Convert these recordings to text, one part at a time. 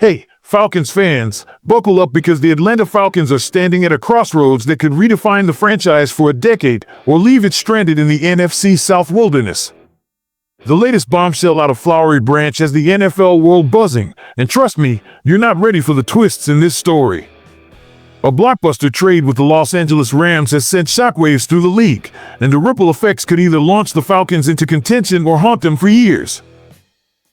Hey, Falcons fans, buckle up because the Atlanta Falcons are standing at a crossroads that could redefine the franchise for a decade or leave it stranded in the NFC South wilderness. The latest bombshell out of Flowery Branch has the NFL world buzzing, and trust me, you're not ready for the twists in this story. A blockbuster trade with the Los Angeles Rams has sent shockwaves through the league, and the ripple effects could either launch the Falcons into contention or haunt them for years.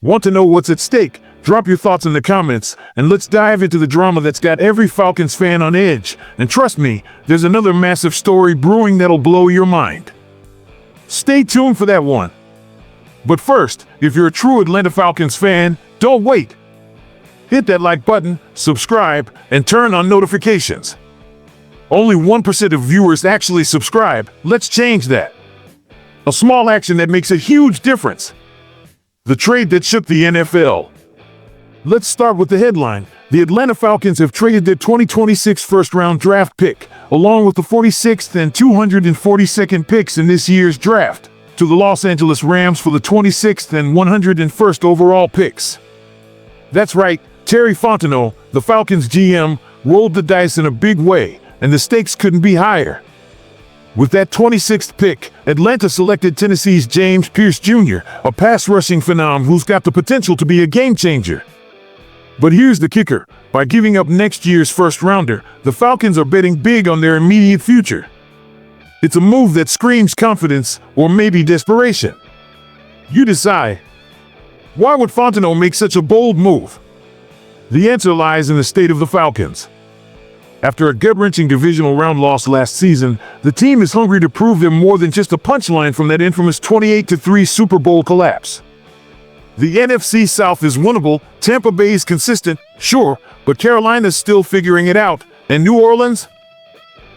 Want to know what's at stake? Drop your thoughts in the comments, and let's dive into the drama that's got every Falcons fan on edge. And trust me, there's another massive story brewing that'll blow your mind. Stay tuned for that one. But first, if you're a true Atlanta Falcons fan, don't wait. Hit that like button, subscribe, and turn on notifications. Only 1% of viewers actually subscribe. Let's change that. A small action that makes a huge difference. The trade that shook the NFL. Let's start with the headline. The Atlanta Falcons have traded their 2026 first-round draft pick, along with the 46th and 242nd picks in this year's draft, to the Los Angeles Rams for the 26th and 101st overall picks. That's right, Terry Fontenot, the Falcons GM, rolled the dice in a big way, and the stakes couldn't be higher. With that 26th pick, Atlanta selected Tennessee's James Pierce Jr., a pass-rushing phenom who's got the potential to be a game-changer. But here's the kicker. By giving up next year's first-rounder, the Falcons are betting big on their immediate future. It's a move that screams confidence or maybe desperation. You decide. Why would Fontenot make such a bold move? The answer lies in the state of the Falcons. After a gut-wrenching divisional round loss last season, the team is hungry to prove they're more than just a punchline from that infamous 28-3 Super Bowl collapse. The NFC South is winnable, Tampa Bay is consistent, sure, but Carolina's still figuring it out, and New Orleans?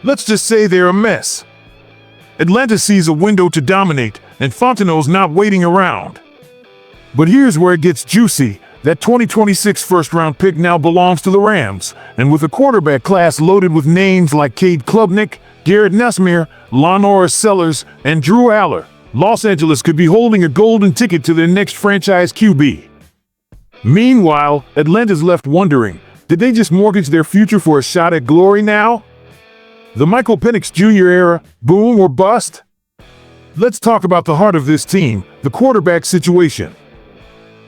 Let's just say they're a mess. Atlanta sees a window to dominate, and Fontenot's not waiting around. But here's where it gets juicy. That 2026 first-round pick now belongs to the Rams, and with a quarterback class loaded with names like Cade Klubnik, Garrett Nussmeier, Lanoris Sellers, and Drew Aller, Los Angeles could be holding a golden ticket to their next franchise QB. Meanwhile, Atlanta's left wondering, did they just mortgage their future for a shot at glory now? The Michael Penix Jr. era, boom or bust? Let's talk about the heart of this team, the quarterback situation.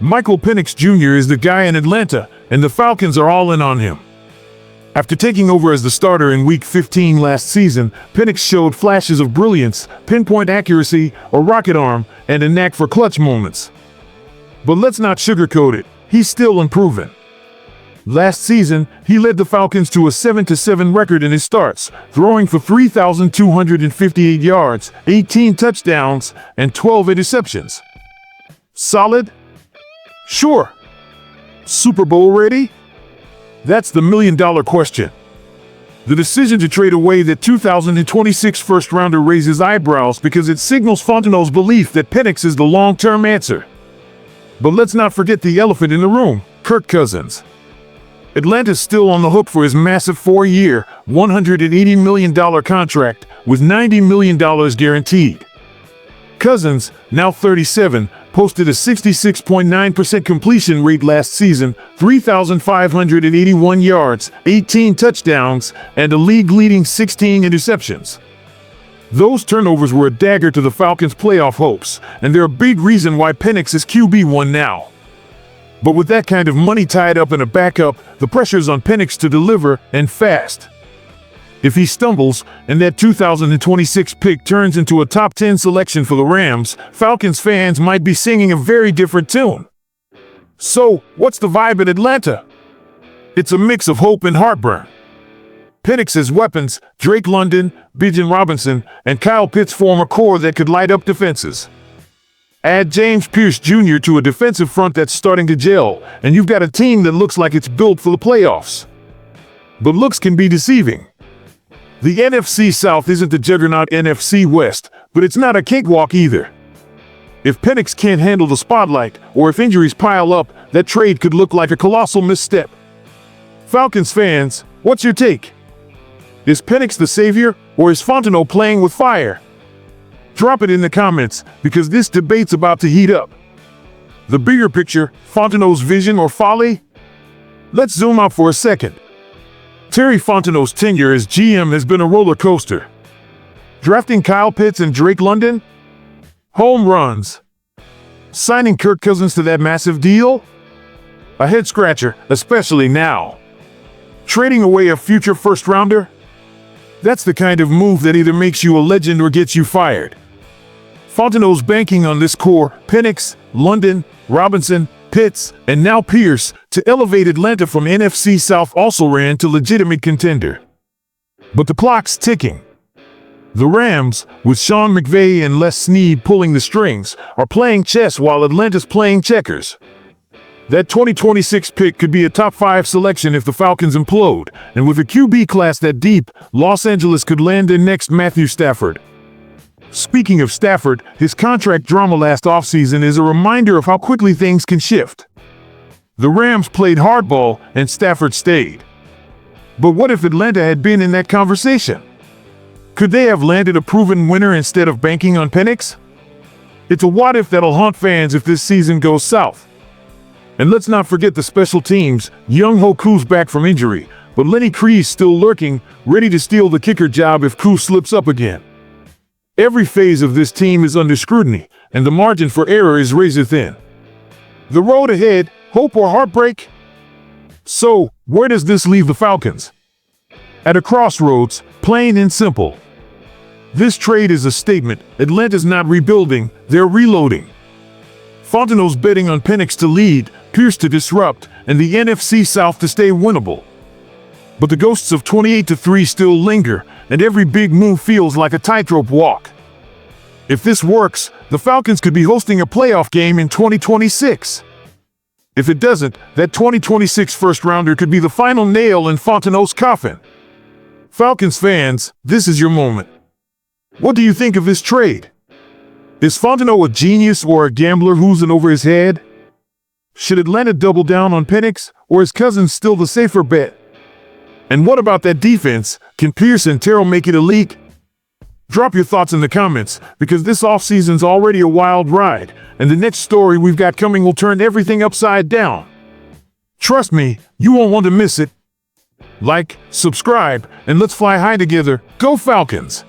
Michael Penix Jr. is the guy in Atlanta, and the Falcons are all in on him. After taking over as the starter in Week 15 last season, Penix showed flashes of brilliance, pinpoint accuracy, a rocket arm, and a knack for clutch moments. But let's not sugarcoat it, he's still improving. Last season, he led the Falcons to a 7-7 record in his starts, throwing for 3,258 yards, 18 touchdowns, and 12 interceptions. Solid? Sure. Super Bowl ready? That's the million-dollar question. The decision to trade away that 2026 first-rounder raises eyebrows because it signals Fontenot's belief that Penix is the long-term answer. But let's not forget the elephant in the room, Kirk Cousins. Atlanta's still on the hook for his massive 4-year, $180 million contract with $90 million guaranteed. Cousins, now 37, posted a 66.9% completion rate last season, 3,581 yards, 18 touchdowns, and a league-leading 16 interceptions. Those turnovers were a dagger to the Falcons' playoff hopes, and they're a big reason why Penix is QB1 now. But with that kind of money tied up in a backup, the pressure's on Penix to deliver, and fast. If he stumbles, and that 2026 pick turns into a top 10 selection for the Rams, Falcons fans might be singing a very different tune. So, what's the vibe in Atlanta? It's a mix of hope and heartburn. Penix has weapons, Drake London, Bijan Robinson, and Kyle Pitts form a core that could light up defenses. Add James Pierce Jr. to a defensive front that's starting to gel, and you've got a team that looks like it's built for the playoffs. But looks can be deceiving. The NFC South isn't the juggernaut NFC West, but it's not a cakewalk either. If Penix can't handle the spotlight, or if injuries pile up, that trade could look like a colossal misstep. Falcons fans, what's your take? Is Penix the savior, or is Fontenot playing with fire? Drop it in the comments, because this debate's about to heat up. The bigger picture, Fontenot's vision or folly? Let's zoom out for a second. Terry Fontenot's tenure as GM has been a roller coaster. Drafting Kyle Pitts and Drake London? Home runs. Signing Kirk Cousins to that massive deal? A head-scratcher, especially now. Trading away a future first-rounder? That's the kind of move that either makes you a legend or gets you fired. Fontenot's banking on this core, Penix, London, Robinson, Pitts, and now Pierce, to elevate Atlanta from NFC South also-ran to legitimate contender. But the clock's ticking. The Rams, with Sean McVay and Les Snead pulling the strings, are playing chess while Atlanta's playing checkers. That 2026 pick could be a top 5 selection if the Falcons implode, and with a QB class that deep, Los Angeles could land their next Matthew Stafford. Speaking of Stafford, his contract drama last offseason is a reminder of how quickly things can shift. The Rams played hardball and Stafford stayed. But what if Atlanta had been in that conversation? Could they have landed a proven winner instead of banking on Penix? It's a what if that'll haunt fans if this season goes south. And let's not forget the special teams. Young Ho Koo's back from injury, but Lenny Kree's still lurking, ready to steal the kicker job if Koo slips up again. Every phase of this team is under scrutiny, and the margin for error is razor thin. The road ahead, hope or heartbreak? So, where does this leave the Falcons? At a crossroads, plain and simple. This trade is a statement. Atlanta's not rebuilding, they're reloading. Fontenot's betting on Penix to lead, Pierce to disrupt, and the NFC South to stay winnable. But the ghosts of 28-3 still linger, and every big move feels like a tightrope walk. If this works, the Falcons could be hosting a playoff game in 2026. If it doesn't, that 2026 first-rounder could be the final nail in Fontenot's coffin. Falcons fans, this is your moment. What do you think of this trade? Is Fontenot a genius or a gambler who's in over his head? Should Atlanta double down on Penix, or is Cousins still the safer bet? And what about that defense? Can Pierce and Terrell make it elite? Drop your thoughts in the comments, because this offseason's already a wild ride, and the next story we've got coming will turn everything upside down. Trust me, you won't want to miss it. Like, subscribe, and let's fly high together. Go Falcons!